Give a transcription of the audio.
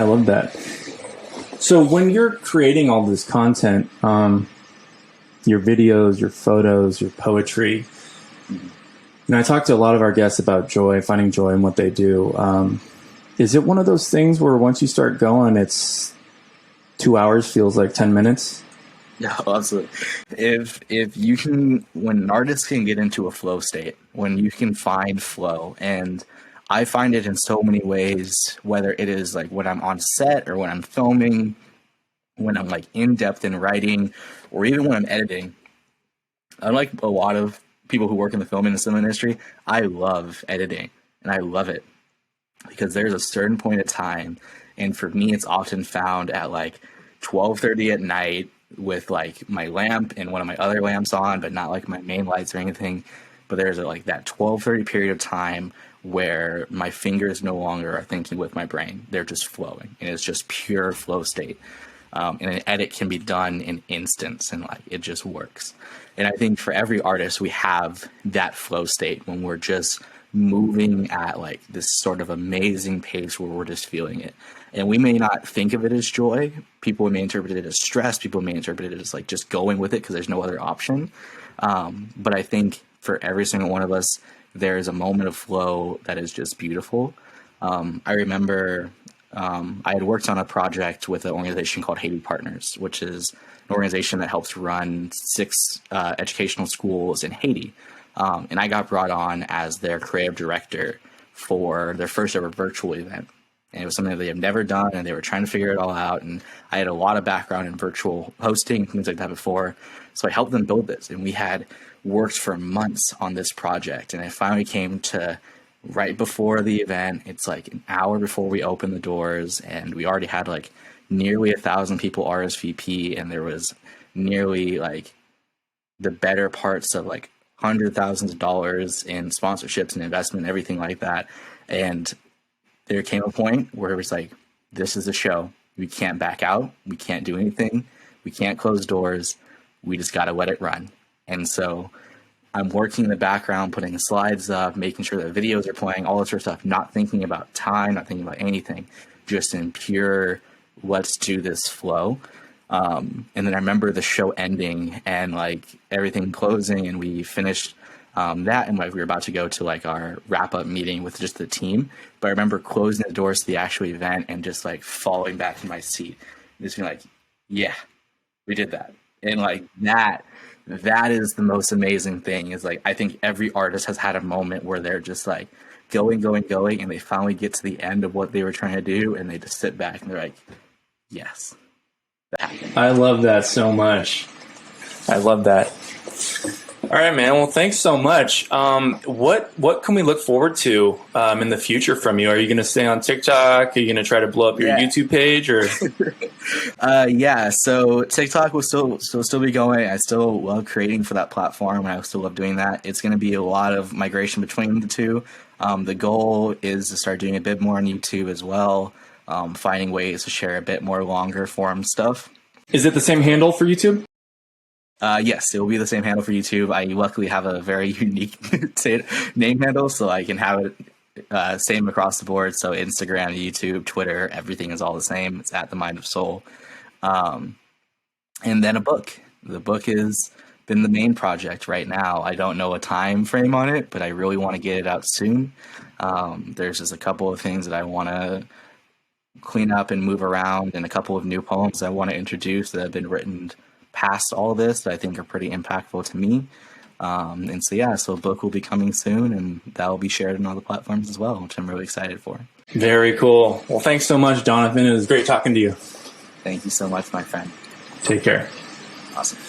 I love that. So when you're creating all this content, your videos, your photos, your poetry, and I talk to a lot of our guests about joy, finding joy in what they do. Is it one of those things where once you start going, it's 2 hours feels like 10 minutes? No, absolutely. If you can, when an artist can get into a flow state, when you can find flow, and I find it in so many ways, whether it is like when I'm on set or when I'm filming, when I'm like in depth in writing, or even when I'm editing. Unlike a lot of people who work in the film and the cinema industry, I love editing and I love it because there's a certain point of time, and for me, it's often found at like 12:30 at night with like my lamp and one of my other lamps on, but not like my main lights or anything. But there's like that 12:30 period of time where my fingers no longer are thinking with my brain; they're just flowing, and it's just pure flow state. And an edit can be done in instants, and like it just works. And I think for every artist, we have that flow state when we're just moving at like this sort of amazing pace where we're just feeling it. And we may not think of it as joy. People may interpret it as stress. People may interpret it as like just going with it because there's no other option. But I think for every single one of us, there's a moment of flow that is just beautiful. I remember I had worked on a project with an organization called Haiti Partners, which is an organization that helps run 6 educational schools in Haiti. And I got brought on as their creative director for their first ever virtual event. And it was something that they had never done, and they were trying to figure it all out. And I had a lot of background in virtual hosting, things like that before. So I helped them build this. And we had worked for months on this project. And it finally came to right before the event. It's like an hour before we opened the doors, and we already had like nearly 1,000 people RSVP, and there was nearly like the better parts of like $100,000 in sponsorships and investment and everything like that. And there came a point where it was like, this is a show. We can't back out. We can't do anything. We can't close doors. We just got to let it run. And so I'm working in the background, putting slides up, making sure that videos are playing, all this sort of stuff, not thinking about time, not thinking about anything, just in pure, let's do this flow. And then I remember the show ending and like everything closing, and we finished that, and like we were about to go to like our wrap up meeting with just the team. But I remember closing the doors to the actual event and just like falling back in my seat, and just being like, yeah, we did that. And like that is the most amazing thing, is like I think every artist has had a moment where they're just like going, and they finally get to the end of what they were trying to do, and they just sit back and they're like, yes, that happened. I love that so much. I love that. All right, man. Well, thanks so much. What can we look forward to in the future from you? Are you going to stay on TikTok? Are you going to try to blow up your YouTube page? Or yeah, so TikTok will still be going. I still love creating for that platform, and I still love doing that. It's going to be a lot of migration between the two. The goal is to start doing a bit more on YouTube as well, finding ways to share a bit more longer form stuff. Is it the same handle for YouTube? Yes, it will be the same handle for YouTube. I luckily have a very unique name handle, so I can have it same across the board. So Instagram, YouTube, Twitter, everything is all the same. It's at The Mind of Soul. And then a book. The book has been the main project right now. I don't know a time frame on it, but I really want to get it out soon. There's just a couple of things that I want to clean up and move around, and a couple of new poems I want to introduce that have been written past all this that I think are pretty impactful to me. And so a book will be coming soon, and that will be shared on all the platforms as well, which I'm really excited for. Very cool. Well, thanks so much, Donovan. It was great talking to you. Thank you so much, my friend. Take care. Awesome.